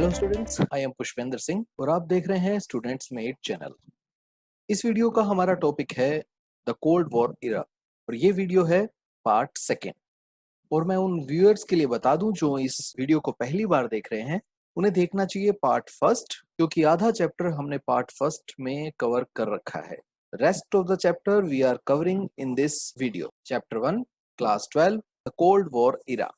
Hello students, I am Pushpendra Singh और आप देख रहे हैं स्टूडेंट्स मेट चैनल। इस वीडियो का हमारा टॉपिक है द कोल्ड वॉर इरा और ये वीडियो है पार्ट सेकेंड। और मैं उन व्यूअर्स के लिए बता दूं जो इस वीडियो को पहली बार देख रहे हैं, उन्हें देखना चाहिए पार्ट फर्स्ट, क्योंकि आधा चैप्टर हमने पार्ट फर्स्ट में कवर कर रखा है। Rest of the chapter we are covering in this video. Chapter 1, class 12, the cold war era.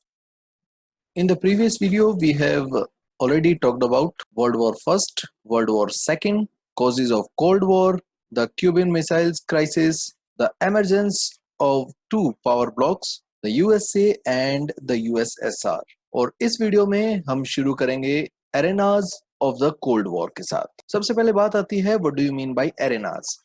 In the previous video, we have already talked about World War First, World War Second, causes of Cold War, the Cuban Missiles Crisis, the emergence of two power blocks, the USA and the USSR. और इस video में हम शुरू करेंगे arenas of the cold war के साथ। सबसे पहले बात आती है what do you mean by arenas.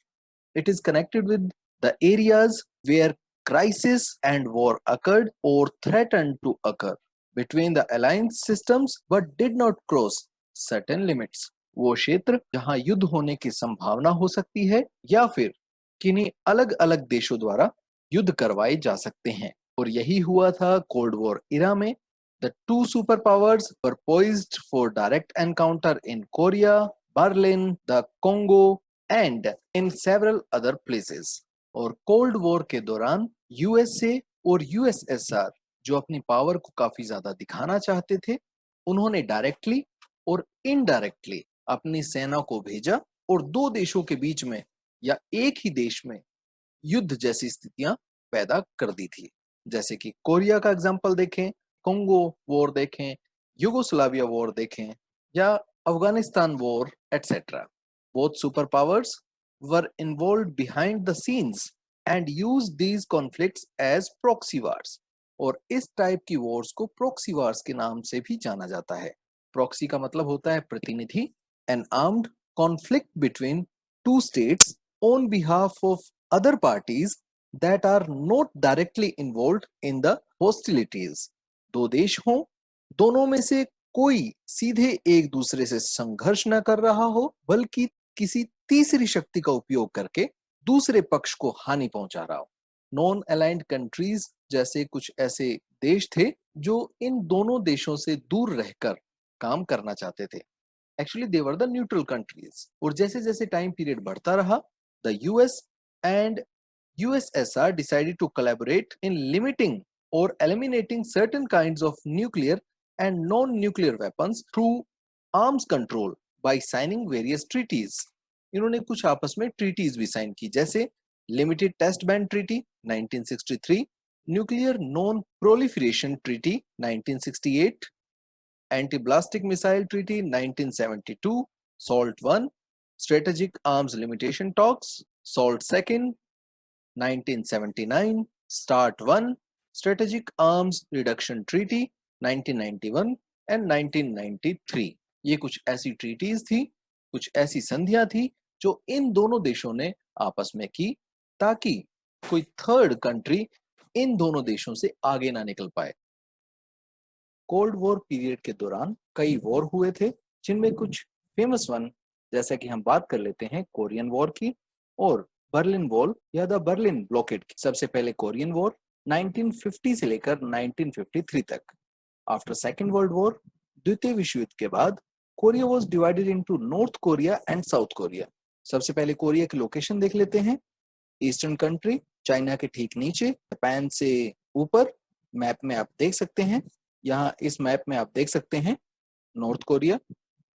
It is connected with the areas where crisis and war occurred or threatened to occur between the alliance systems but did not cross certain limits. वो क्षेत्र जहां युद्ध होने की संभावना हो सकती है या फिर किन्हीं अलग अलग देशों द्वारा युद्ध करवाए जा सकते हैं, और यही हुआ था कोल्ड वॉर इरा में। The two superpowers were poised for direct encounter in Korea, Berlin, the Congo and in several other places. और कोल्ड वॉर के दौरान यूएसए और यूएसएसआर जो अपनी पावर को काफी ज्यादा दिखाना चाहते थे, उन्होंने डायरेक्टली और इनडायरेक्टली अपनी सेना को भेजा और दो देशों के बीच में या एक ही देश में युद्ध जैसी स्थितियां पैदा कर दी थी। जैसे कि कोरिया का एग्जांपल देखें, कोंगो वॉर देखें, युगोस्लाविया वॉर देखें या Afghanistan war etcetera. Both super powers were involved behind the scenes and use these conflicts as proxy wars. और इस टाइप की वॉर्स को प्रॉक्सी वार्स के नाम से भी जाना जाता है। प्रॉक्सी का मतलब होता है प्रतिनिधि। N armed conflict between two states on behalf of other parties that are not directly involved in the hostilities. दो देश हों, दोनों में से कोई सीधे एक दूसरे से संघर्ष न कर रहा हो, बल्कि किसी तीसरी शक्ति का उपयोग करके दूसरे पक्ष को हानि पहुंचा रहा हो। नॉन अलाइंड कंट्रीज जैसे कुछ ऐसे देश थे जो इन दोनों देशों से दूर रहकर काम करना चाहते थे। Actually they were the neutral countries. और जैसे जैसे टाइम पीरियड बढ़ता रहा, the US and USSR decided to collaborate in limiting or eliminating certain kinds of nuclear and non-nuclear weapons through arms control by signing various treaties. इन्होंने कुछ आपस में treaties भी साइन की, जैसे Limited Test Ban Treaty 1963, Nuclear Non-Proliferation Treaty 1968, Anti-Ballistic Missile Treaty 1972, SALT I, Strategic Arms Limitation Talks, SALT II 1979, START I, Strategic Arms Reduction Treaty 1991 and 1993। ये कुछ ऐसी ट्रीटीज थी, कुछ ऐसी संधियां थी जो इन दोनों देशों ने आपस में की, ताकि कोई थर्ड कंट्री इन दोनों देशों से आगे ना निकल पाए। कोल्ड वॉर पीरियड के दौरान कई वॉर हुए थे, जिनमें कुछ फेमस वन, जैसा कि हम बात कर लेते हैं कोरियन वॉर की और बर्लिन वॉल या द बर्लिन ब्लॉकेड की। सबसे पहले कोरियन वॉर 1950 से लेकर 1953 तक। आफ्टर सेकेंड वर्ल्ड वॉर, द्वितीय विश्व युद्ध के बाद, Korea was divided into north Korea and south Korea. सबसे पहले कोरिया की लोकेशन देख लेते हैं। ईस्टर्न कंट्री, चाइना के ठीक नीचे, जापान से ऊपर, मैप में आप देख सकते हैं। यहाँ इस मैप में आप देख सकते हैं north Korea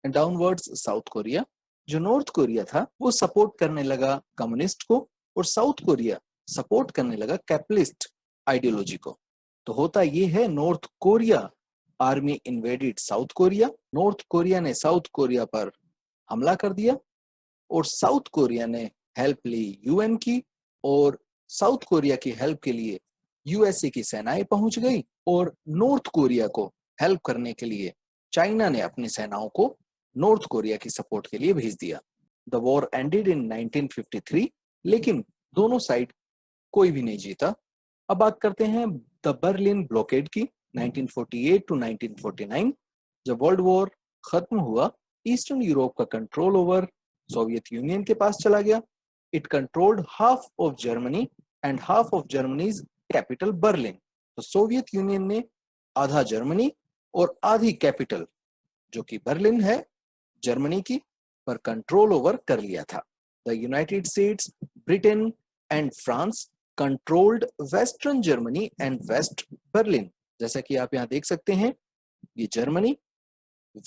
and downwards south Korea. जो नॉर्थ कोरिया था वो सपोर्ट करने लगा कम्युनिस्ट को और साउथ कोरिया सपोर्ट करने लगा कैपिटलिस्ट आइडियोलॉजी को। तो होता ये है, north Korea army invaded south Korea, north Korea ने साउथ कोरिया पर हमला कर दिया और साउथ कोरिया ने हेल्प ली यूएन की, और साउथ कोरिया की हेल्प के लिए यूएसए की सेनाएं पहुंच गई और नॉर्थ कोरिया को हेल्प करने के लिए चाइना ने अपनी सेनाओं को नॉर्थ कोरिया की सपोर्ट के लिए भेज दिया। द वॉर एंडेड इन 1953, लेकिन दोनों साइड कोई भी नहीं जीता। अब बात करते हैं द बर्लिन ब्लॉकेड की 1948 टू 1949। जब वर्ल्ड वॉर खत्म हुआ, ईस्टर्न यूरोप का कंट्रोल ओवर सोवियत यूनियन के पास चला गया। It controlled half of Germany and half of Germany's capital Berlin. तो सोवियत यूनियन ने आधा जर्मनी और आधी कैपिटल जो कि बर्लिन है जर्मनी की, पर कंट्रोल ओवर कर लिया था। The United States, Britain and France controlled western Germany and West Berlin. जैसा कि आप यहाँ देख सकते हैं, ये Germany,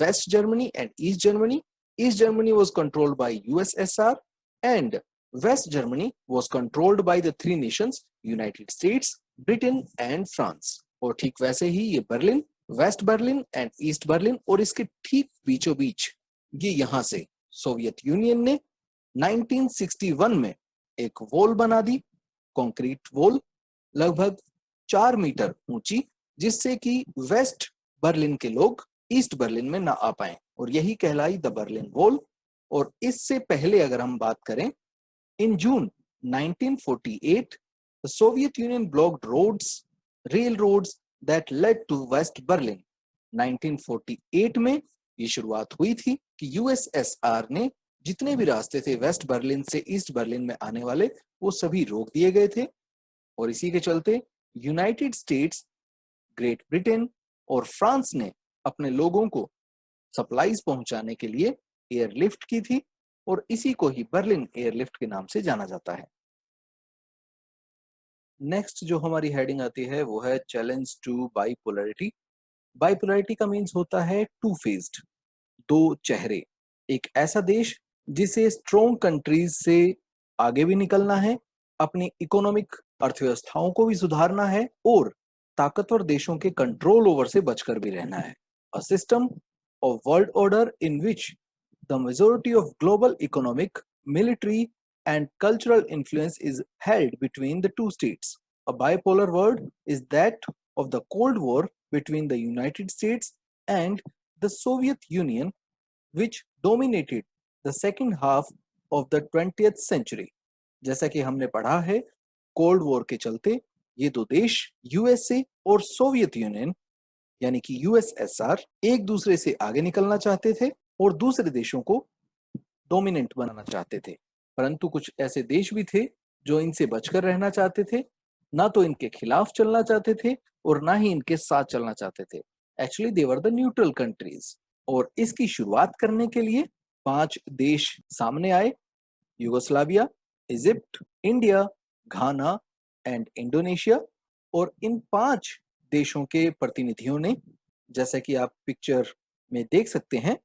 West Germany and East Germany. East Germany was controlled by USSR and West Germany was controlled by the three nations United States, Britain and France। और ठीक वैसे ही ये Berlin, West Berlin and East Berlin, और इसके ठीक बीचों बीच ये यहाँ से सोवियत यूनियन ने 1961 में एक वॉल बना दी, कंक्रीट वॉल लगभग 4 मीटर ऊंची, जिससे कि वेस्ट बर्लिन के लोग ईस्ट बर्लिन में ना आ पाए, और यही कहलाई द बर्लिन वॉल। और इससे पहले अगर हम बात करें, इन जून 1948 the Soviet Union blocked railroads that led to West Berlin। 1948 में ये शुरुआत हुई थी कि यूएसएसआर ने जितने भी रास्ते थे वेस्ट बर्लिन से ईस्ट बर्लिन में आने वाले, वो सभी रोक दिए गए थे। और इसी के चलते यूनाइटेड स्टेट्स, ग्रेट ब्रिटेन और फ्रांस ने अपने लोगों को सप्लाईज पहुंचाने के लिए एयरलिफ्ट की थी, और इसी को ही बर्लिन एयरलिफ्ट के नाम से जाना जाता है। नेक्स्ट जो हमारी हेडिंग आती है वो है चैलेंज टू बाइपोलैरिटी। बाइपोलैरिटी का मीन्स होता है टू फेस्ड, दो चेहरे। एक ऐसा देश जिसे स्ट्रॉन्ग कंट्रीज से आगे भी निकलना है, अपनी इकोनॉमिक अर्थव्यवस्थाओं को भी सुधारना है, और ताकतवर देशों के कंट्रोल ओवर से बचकर भी रहना है। A system of world order in which the majority of global economic, military and cultural influence is held between the two states। A bipolar world is that of the Cold War between the United States and the Soviet Union, which dominated the second half of the 20th century। जैसा कि हमने पढ़ा है, cold war के चलते ये दो देश यूएसए और सोवियत यूनियन यानी कि यूएसएसआर एक दूसरे से आगे निकलना चाहते थे और दूसरे देशों को डोमिनेंट बनाना चाहते थे। परंतु कुछ ऐसे देश भी थे जो इनसे बचकर रहना चाहते थे, ना तो इनके खिलाफ चलना चाहते थे और ना ही इनके साथ चलना चाहते थे। Actually they were the neutral countries. और इसकी शुरुआत करने के लिए 5 देश सामने आए, Yugoslavia, Egypt, India, Ghana and Indonesia. और इन 5 देशों के प्रतिनिधियों ने, जैसा कि आप पिक्चर में देख सकते हैं,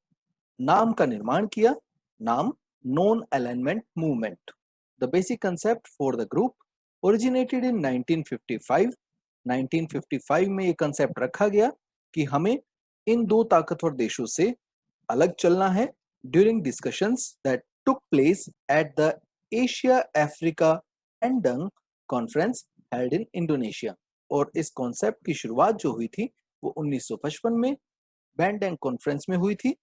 नाम का निर्माण किया। नाम Non-Alignment Movement। The basic concept for the group originated in 1955। 1955 में ये कंसेप्ट रखा गया कि हमें इन दो ताकतवर देशों से अलग चलना है during discussions that took place at the Asia Africa Bandung Conference held in Indonesia। और इस कॉन्सेप्ट की शुरुआत जो हुई थी वो 1955 में बैंडंग कॉन्फ्रेंस में हुई थी,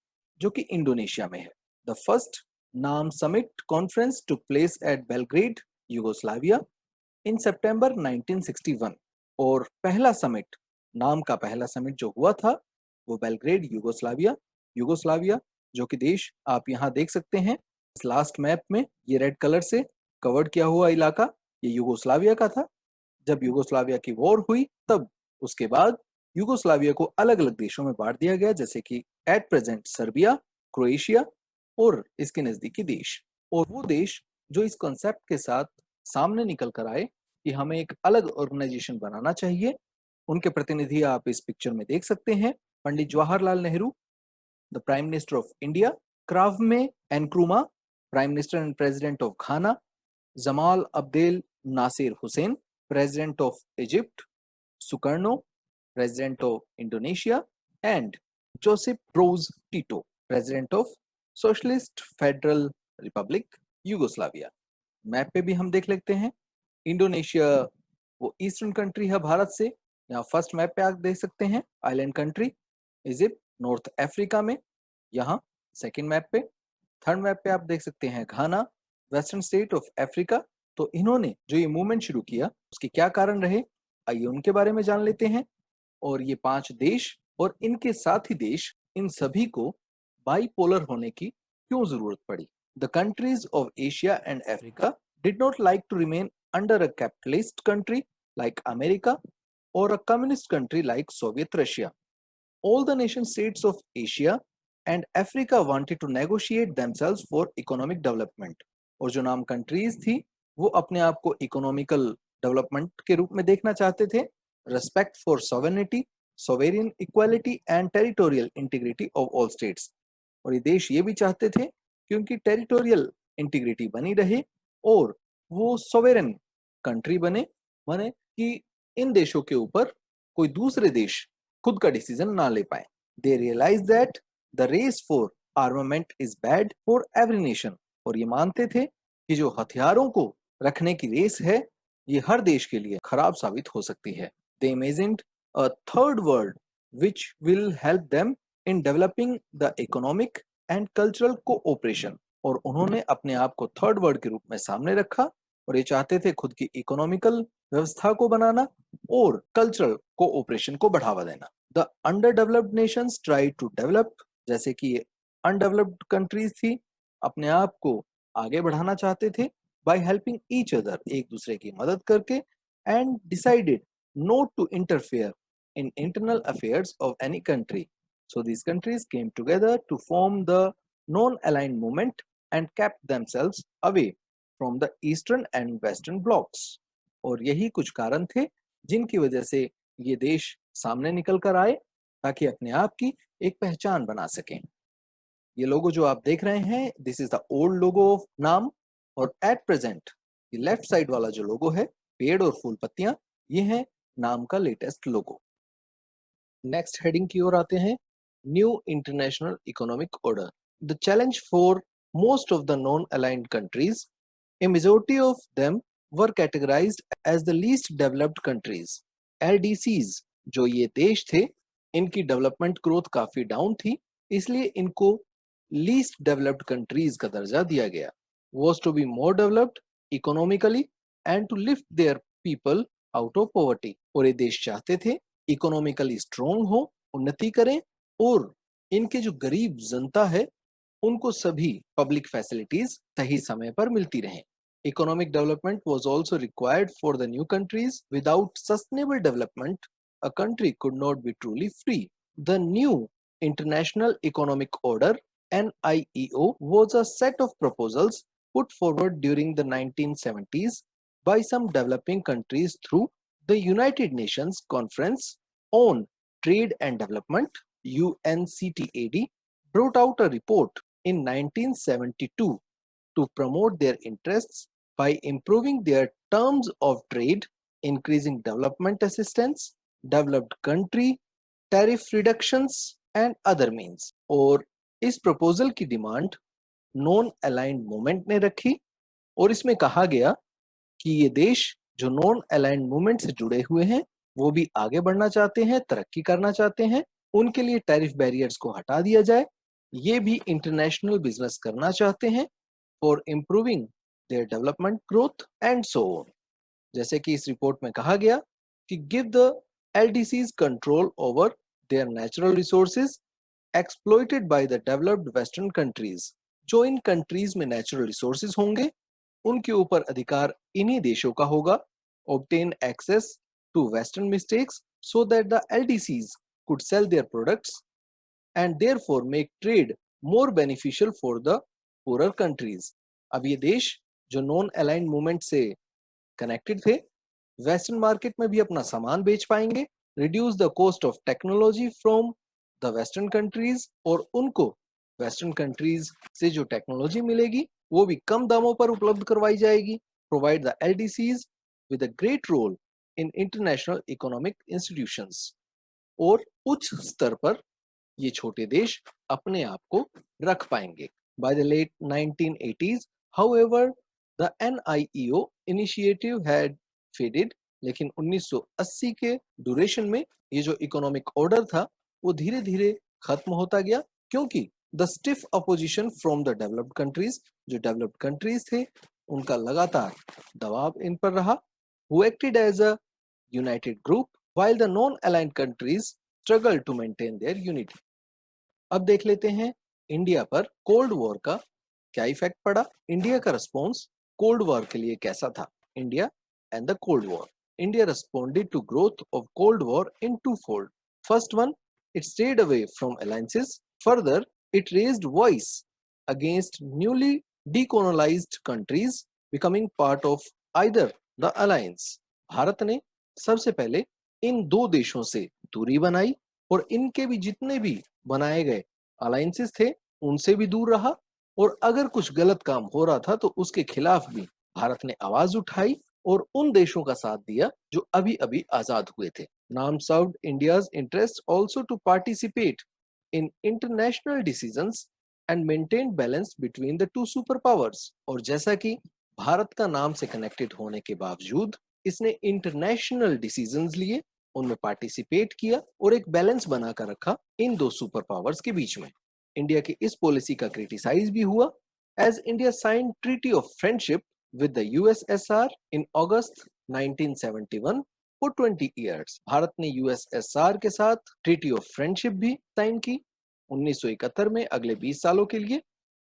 जो कि इंडोनेशिया में है। The first NAM summit conference took place at Belgrade, Yugoslavia in September 1961। और पहला समिट, नाम का पहला समिट जो हुआ था वो बेलग्रेड, यूगोस्लाविया। यूगोस्लाविया जो कि देश आप यहाँ देख सकते हैं इस लास्ट मैप में, ये रेड कलर से कवर्ड किया हुआ इलाका ये यूगोस्लाविया का था। जब यूगोस्लाविया की वॉर हुई तब उसके बाद यूगोस्लाविया को अलग अलग देशों में बांट दिया गया, जैसे कि एट प्रेजेंट सर्बिया, क्रोएशिया और इसके नजदीकी देश। और वो देश जो इस कॉन्सेप्ट के साथ सामने निकल कर आए कि हमें एक अलग ऑर्गेनाइजेशन बनाना चाहिए, उनके प्रतिनिधि आप इस पिक्चर में देख सकते हैं। Pandit Jawaharlal Nehru, the prime minister of India, Kwame Nkrumah, prime minister and president of Ghana, Jamal Abdel Nasser Hussein, president of Egypt, Sukarno, president of Indonesia, and Joseph Broz Tito, president of socialist federal republic Yugoslavia. Map पे भी हम देख लेते हैं, Indonesia वो eastern country है भारत से, यहाँ फर्स्ट मैप पे आप देख सकते हैं island country. Egypt north Africa में, यहाँ सेकंड मैप पे। थर्ड मैप पे आप देख सकते हैं घाना, वेस्टर्न स्टेट ऑफ अफ्रीका। तो इन्होंने जो ये मूवमेंट शुरू किया उसके क्या कारण रहे, आइए उनके बारे में जान लेते हैं। और ये 5 देश और इनके साथ ही देश, इन सभी को बाइपोलर होने की क्यों जरूरत पड़ी। The countries of Asia and Africa did not like to remain under a capitalist country like America or a communist country like Soviet Russia। All the nation states of Asia and Africa wanted to negotiate themselves for economic development. और जो नाम countries थी वो अपने आप को economical development के रूप में देखना चाहते थे, respect for sovereignty, sovereign equality and territorial integrity of all states. और ये देश ये भी चाहते थे कि उनकी टेरिटोरियल इंटीग्रिटी बनी रहे और वो सोवेरेन कंट्री बने बने कि इन देशों के ऊपर कोई दूसरे देश खुद का डिसीजन ना ले पाए। They realize that the race for armament is bad for every nation. और ये मानते थे कि जो हथियारों को रखने की रेस है ये हर देश के लिए खराब साबित हो सकती है। They imagined a third world which will help them in developing the economic and cultural cooperation। और उन्होंने अपने आप को थर्ड वर्ल्ड के रूप में सामने रखा और ये चाहते थे खुद की इकोनॉमिकल व्यवस्था को बनाना और कल्चरल कोऑपरेशन को बढ़ावा देना। The underdeveloped nations try to develop, जैसे कि ये अनडेवलप्ड कंट्रीज थी अपने आप को आगे बढ़ाना चाहते थे बाय हेल्पिंग ईच अदर, एक दूसरे की मदद करके, and decided not to interfere in internal affairs of any country. So these countries came together to form the non-aligned movement and kept themselves away from the eastern and western blocks। और यही कुछ कारण थे जिनकी वजह से ये देश सामने निकल कर आए ताकि अपने आप की एक पहचान बना सकें। ये लोगो जो आप देख रहे हैं, this is the old logo of नाम, और एट प्रेजेंट ये लेफ्ट साइड वाला जो लोगो है, पेड़ और फूल पत्तियां, ये है नाम का लेटेस्ट लोगो। नेक्स्ट हेडिंग की ओर आते हैं, new international economic order. The challenge for most of the non aligned countries, a majority of them were categorised as the least developed countries. LDCs जो ये देश थे, इनकी डेवलपमेंट ग्रोथ काफी डाउन थी, इसलिए इनको लीस्ट डेवलप्ड कंट्रीज का दर्जा दिया गया। Was to be more developed economically and to lift their people out of poverty. और ये देश चाहते थे इकोनॉमिकली स्ट्रोंग हो, उन्नति करें और इनके जो गरीब जनता है उनको सभी पब्लिक फैसिलिटीज सही समय पर मिलती रहें। Economic development was also required for the new countries. Without sustainable development a country could not be truly free. The new international economic order NIEO was a set of proposals put forward during the 1970s by some developing countries through the United Nations Conference on Trade and Development (UNCTAD) brought out a report in 1972 to promote their interests by improving their terms of trade, increasing development assistance, developed country tariff reductions and other means। और इस proposal की demand non aligned movement ने रखी और इसमें कहा गया कि ये देश जो नॉन अलाइंड मूवमेंट से जुड़े हुए हैं वो भी आगे बढ़ना चाहते हैं, तरक्की करना चाहते हैं, उनके लिए टैरिफ बैरियर्स को हटा दिया जाए, ये भी इंटरनेशनल बिजनेस करना चाहते हैं for improving their development growth and so on. जैसे कि इस रिपोर्ट में कहा गया कि give the LDCs control over there natural resources exploited by the developed western countries. जो इन कंट्रीज में नेचुरल रिसोर्सेज होंगे उनके ऊपर अधिकार इन्हीं देशों का होगा। obtain access to western mistakes so that the LDCs could sell their products and therefore make trade more beneficial for the poorer countries। अब ये देश जो नॉन अलाइंड मूवमेंट से कनेक्टेड थे, वेस्टर्न मार्केट में भी अपना सामान बेच पाएंगे, reduce the cost of technology from the western countries, और उनको वेस्टर्न कंट्रीज से जो टेक्नोलॉजी मिलेगी वो भी कम दामों पर उपलब्ध करवाई जाएगी। Provide the LDCs with a great role in international economic institutions। और उच्च स्तर पर ये छोटे देश अपने आप को रख पाएंगे। By the late 1980s, however, the NIEO initiative had faded। लेकिन 1980 के ड्यूरेशन में ये जो इकोनॉमिक ऑर्डर था वो धीरे धीरे खत्म होता गया, क्योंकि the stiff opposition from the developed countries, जो डेवलप्ड कंट्रीज थे उनका लगातार दबाव इन पर रहा, who acted as a united group while the non-aligned countries struggled to maintain their unity। अब देख लेते हैं इंडिया पर कोल्ड वॉर का क्या इफेक्ट पड़ा, इंडिया का रिस्पॉन्स कोल्ड वॉर के लिए कैसा था। India and the cold war. India responded to growth of cold war in twofold। First one, it stayed away from alliances. Further, It raised voice against newly decolonized countries becoming part of either the alliance. Bharat ने सबसे पहले इन दो देशों से दूरी बनाई और इनके भी जितने भी बनाए गए अलायंसेस थे उनसे भी दूर रहा, और अगर कुछ गलत काम हो रहा था तो उसके खिलाफ भी भारत ने आवाज उठाई और उन देशों का साथ दिया जो अभी अभी आजाद हुए थे. NAM served India's interest also to participate in international decisions and maintained balance between the two superpowers. और जैसा कि भारत का नाम से कनेक्टेड होने के बावजूद इसने इंटरनेशनल डिसीजंस लिए, उनमें पार्टिसिपेट किया और एक बैलेंस बनाकर रखा इन दो सुपर पावर्स के बीच में. इंडिया की इस पॉलिसी का क्रिटिसाइज भी हुआ as India sign treaty of friendship with the USSR in August 1971 for 20 years. Bharat ने यूएसएसआर के साथ ट्रीटी ऑफ फ्रेंडशिप भी साइन की 1971 में अगले 20 सालों के लिए,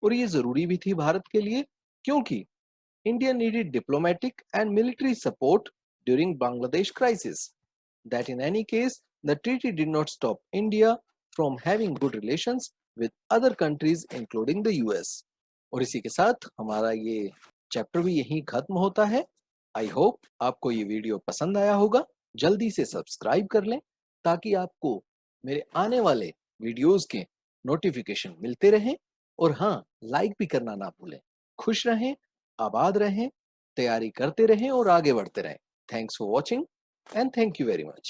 और ये जरूरी भी थी भारत के लिए क्योंकि India needed diplomatic and military support during Bangladesh crisis. That in any case, the treaty did not stop India from having good relations with other countries including the US. और इसी के साथ हमारा ये चैप्टर भी यहीं खत्म होता है. आई होप आपको ये वीडियो पसंद आया होगा. जल्दी से सब्सक्राइब कर लें ताकि आपको मेरे आने वाले वीडियोस के नोटिफिकेशन मिलते रहें, और हाँ, लाइक भी करना ना भूलें. खुश रहें, आबाद रहें, तैयारी करते रहें और आगे बढ़ते रहें. Thanks for watching and thank you very much.